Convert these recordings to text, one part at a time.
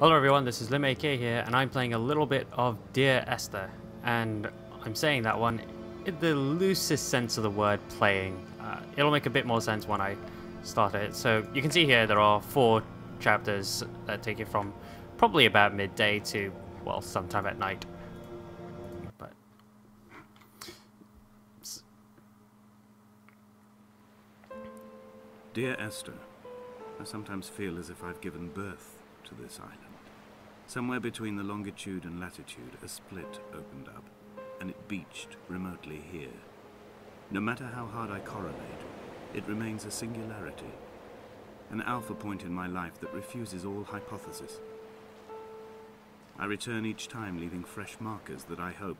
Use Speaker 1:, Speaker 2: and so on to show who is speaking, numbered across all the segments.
Speaker 1: Hello everyone, this is Lim AK here, and I'm playing a little bit of Dear Esther, and I'm saying that one in the loosest sense of the word playing. It'll make a bit more sense when I start it. So you can see here there are 4 chapters that take it from probably about midday to, well, sometime at night. But
Speaker 2: Dear Esther, I sometimes feel as if I've given birth to this island. Somewhere between the longitude and latitude, a split opened up, and it beached remotely here. No matter how hard I correlate, it remains a singularity, an alpha point in my life that refuses all hypothesis. I return each time leaving fresh markers that I hope,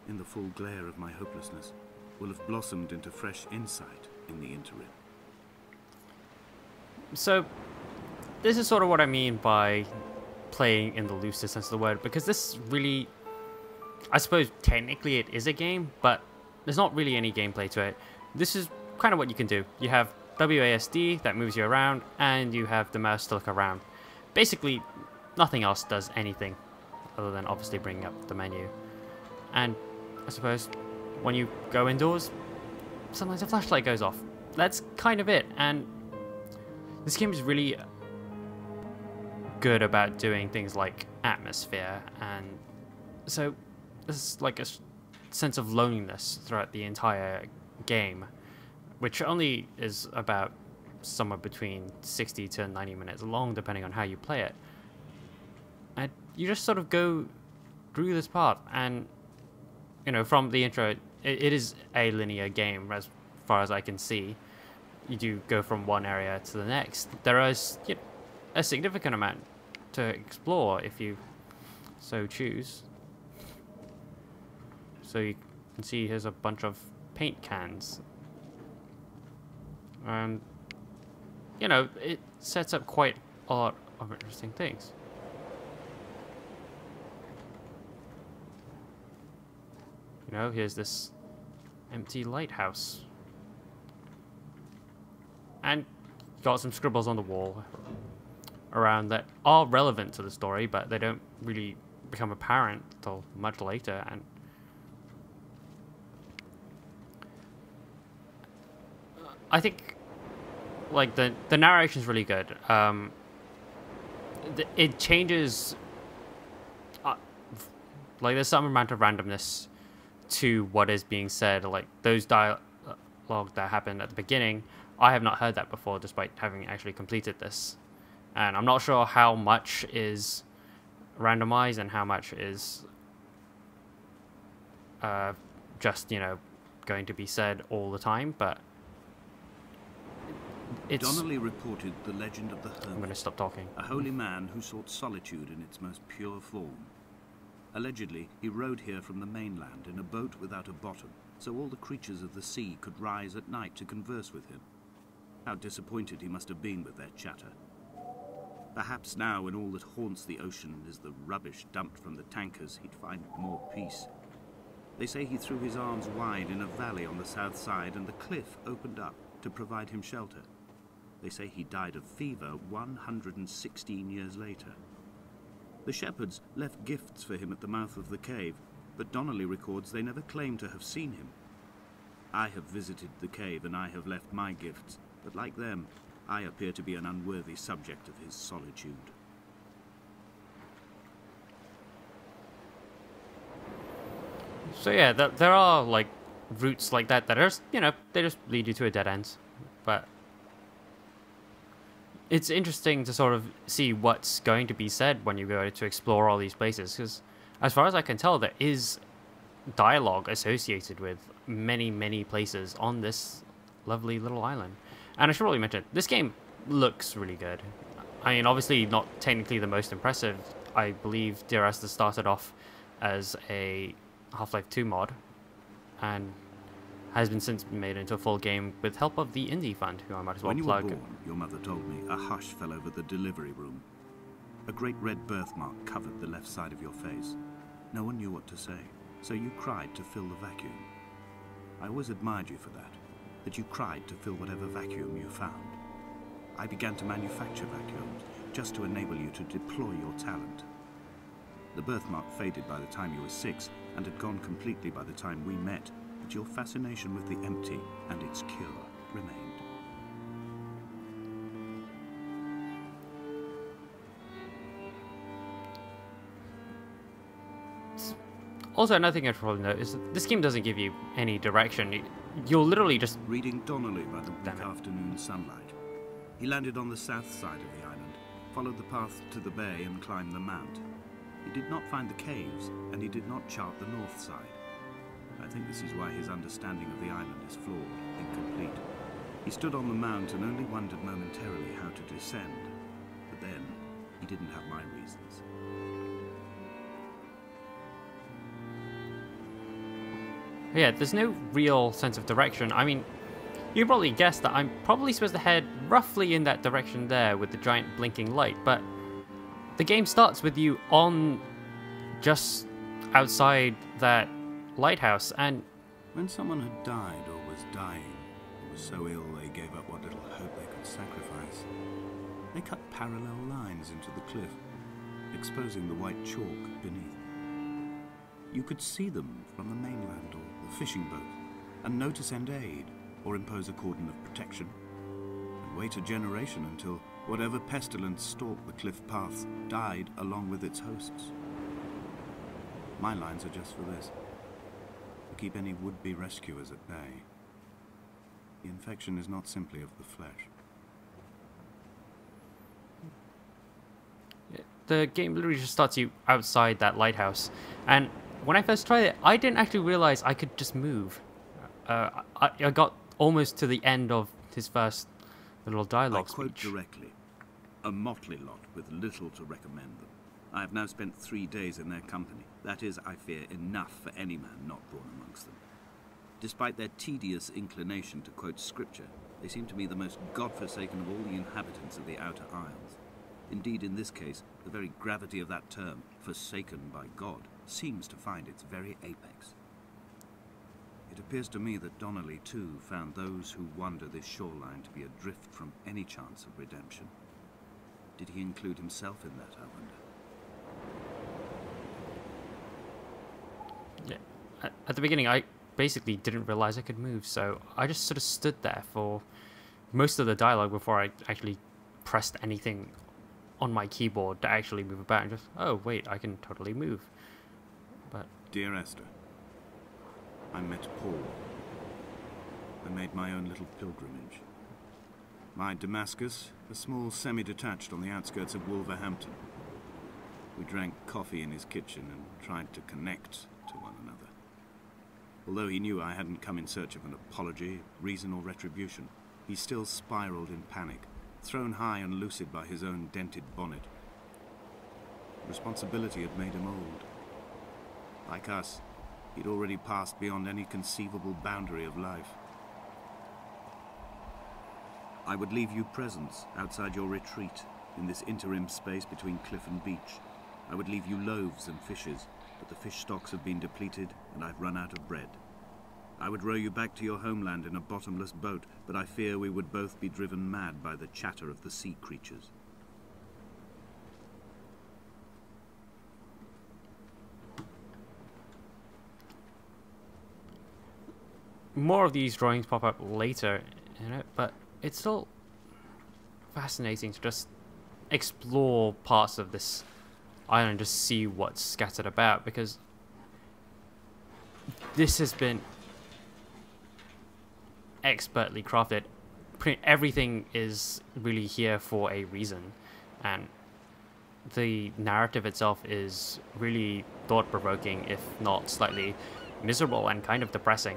Speaker 2: in the full glare of my hopelessness, will have blossomed into fresh insight in the interim.
Speaker 1: so this is sort of what I mean by playing in the loosest sense of the word, because this really, I suppose technically it is a game, but there's not really any gameplay to it. This is kind of what you can do. You have WASD that moves you around, and you have the mouse to look around. Basically, nothing else does anything other than obviously bringing up the menu. And I suppose when you go indoors, sometimes a flashlight goes off. That's kind of it. And this game is really good about doing things like atmosphere, and so there's like a sense of loneliness throughout the entire game, which only is about somewhere between 60 to 90 minutes long depending on how you play it. And you just sort of go through this part, and you know, from the intro it is a linear game as far as I can see. You do go from one area to the next. There is a significant amount to explore if you so choose. So you can see here's a bunch of paint cans. And you know, it sets up quite a lot of interesting things. You know, here's this empty lighthouse. And got some scribbles on the wall around that are relevant to the story, but they don't really become apparent until much later. And I think like the narration's really good. It changes, like there's some amount of randomness to what is being said. Like those dialogue that happened at the beginning, I have not heard that before despite having actually completed this. And I'm not sure how much is randomized and how much is just, you know, going to be said all the time, but it's...
Speaker 2: Donnelly reported the legend of the hermit.
Speaker 1: I'm going to stop talking.
Speaker 2: A holy man who sought solitude in its most pure form. Allegedly, he rode here from the mainland in a boat without a bottom, so all the creatures of the sea could rise at night to converse with him. How disappointed he must have been with their chatter. Perhaps now, when all that haunts the ocean is the rubbish dumped from the tankers, he'd find more peace. They say he threw his arms wide in a valley on the south side, and the cliff opened up to provide him shelter. They say he died of fever 116 years later. The shepherds left gifts for him at the mouth of the cave, but Donnelly records they never claimed to have seen him. I have visited the cave, and I have left my gifts, but like them, I appear to be an unworthy subject of his solitude.
Speaker 1: So yeah, there are like routes like that that are, you know, they just lead you to a dead end. But it's interesting to sort of see what's going to be said when you go to explore all these places, because as far as I can tell, there is dialogue associated with many places on this lovely little island. And I should probably mention, this game looks really good. I mean, obviously not technically the most impressive. I believe Dear Esther started off as a Half-Life 2 mod, and has been since made into a full game with help of the Indie Fund, who I might as well plug.
Speaker 2: When you were born, your mother told me, a hush fell over the delivery room. A great red birthmark covered the left side of your face. No one knew what to say, so you cried to fill the vacuum. I always admired you for that you cried to fill whatever vacuum you found. I began to manufacture vacuums, just to enable you to deploy your talent. The birthmark faded by the time you were 6 and had gone completely by the time we met, but your fascination with the empty and its cure remained.
Speaker 1: Also, another thing I should probably note is that this game doesn't give you any direction. You're literally just
Speaker 2: reading Donnelly by the weak afternoon sunlight. He landed on the south side of the island, followed the path to the bay and climbed the mount. He did not find the caves, and he did not chart the north side. I think this is why his understanding of the island is flawed, incomplete. He stood on the mount and only wondered momentarily how to descend. But then, he didn't have my reasons.
Speaker 1: Yeah, there's no real sense of direction. I mean, you probably guessed that I'm probably supposed to head roughly in that direction there with the giant blinking light, but the game starts with you on just outside that lighthouse, and
Speaker 2: when someone had died or was dying, or was so ill they gave up what little hope they could sacrifice, they cut parallel lines into the cliff, exposing the white chalk beneath. You could see them from the mainland or the fishing boat, and know to send aid or impose a cordon of protection, and wait a generation until whatever pestilence stalked the cliff paths died along with its hosts. My lines are just for this, to keep any would-be rescuers at bay. The infection is not simply of the flesh.
Speaker 1: The game literally just starts you outside that lighthouse, and when I first tried it, I didn't actually realize I could just move. I got almost to the end of his first little dialogue
Speaker 2: speech. I quote
Speaker 1: speech.
Speaker 2: directly, a motley lot with little to recommend them. I have now spent 3 days in their company. That is, I fear, enough for any man not born amongst them. Despite their tedious inclination to quote scripture, they seem to me the most godforsaken of all the inhabitants of the Outer Isles. Indeed, in this case, the very gravity of that term, forsaken by God, seems to find its very apex. It appears to me that Donnelly, too, found those who wander this shoreline to be adrift from any chance of redemption. Did he include himself in that, I wonder?
Speaker 1: Yeah. At the beginning, I basically didn't realize I could move, so I just sort of stood there for most of the dialogue before I actually pressed anything on my keyboard to actually move about and just, oh wait, I can totally move. But
Speaker 2: dear Esther, I met Paul. I made my own little pilgrimage. My Damascus, a small semi-detached on the outskirts of Wolverhampton. We drank coffee in his kitchen and tried to connect to one another. Although he knew I hadn't come in search of an apology, reason or retribution, he still spiraled in panic, thrown high and lucid by his own dented bonnet. Responsibility had made him old. Like us, he'd already passed beyond any conceivable boundary of life. I would leave you presents outside your retreat, in this interim space between cliff and beach. I would leave you loaves and fishes, but the fish stocks have been depleted and I've run out of bread. I would row you back to your homeland in a bottomless boat, but I fear we would both be driven mad by the chatter of the sea creatures.
Speaker 1: more of these drawings pop up later in it, but it's still fascinating to just explore parts of this island, just see what's scattered about, because this has been expertly crafted. Everything is really here for a reason, and the narrative itself is really thought-provoking, if not slightly miserable and kind of depressing,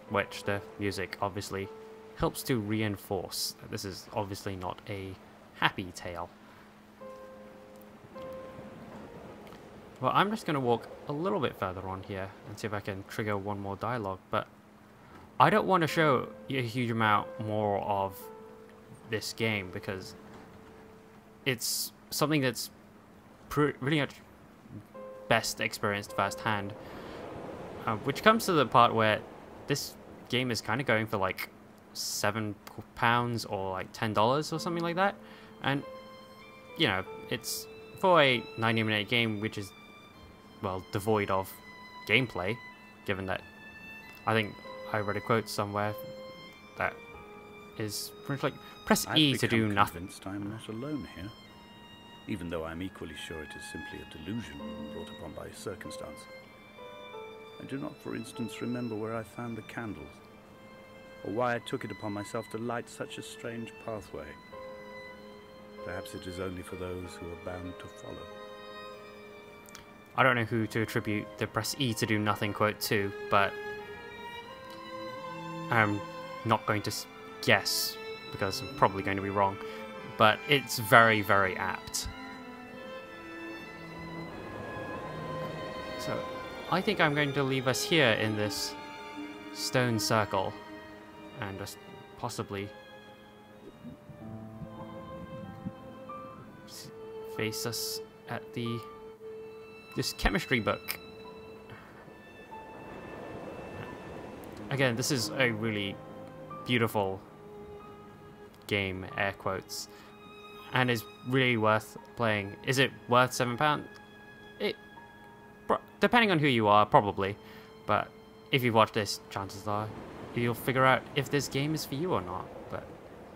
Speaker 1: which the music obviously helps to reinforce. This is obviously not a happy tale. Well, I'm just going to walk a little bit further on here and see if I can trigger one more dialogue, but I don't want to show a huge amount more of this game because it's something that's really much best experienced firsthand, which comes to the part where this game is kind of going for like £7 or like $10 or something like that, And, you know, it's for a 90-minute game, which is, well, devoid of gameplay, given that I think I read a quote somewhere that is pretty much like, press E to do nothing.
Speaker 2: I'm convinced I'm not alone here, even though I'm equally sure it is simply a delusion brought upon by circumstance. I do not, for instance, remember where I found the candles, or why I took it upon myself to light such a strange pathway. Perhaps it is only for those who are bound to follow.
Speaker 1: I don't know who to attribute the press E to do nothing quote to, but I'm not going to guess, because I'm probably going to be wrong, but it's very, very apt. So, I think I'm going to leave us here in this stone circle, and just possibly face us at this chemistry book. Again, this is a really beautiful game, air quotes, and is really worth playing. Is it worth £7? Depending on who you are, probably, but if you've watched this, chances are you'll figure out if this game is for you or not. But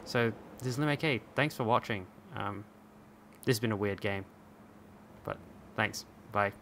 Speaker 1: so this is LimAK. Thanks for watching. This has been a weird game, but thanks. Bye.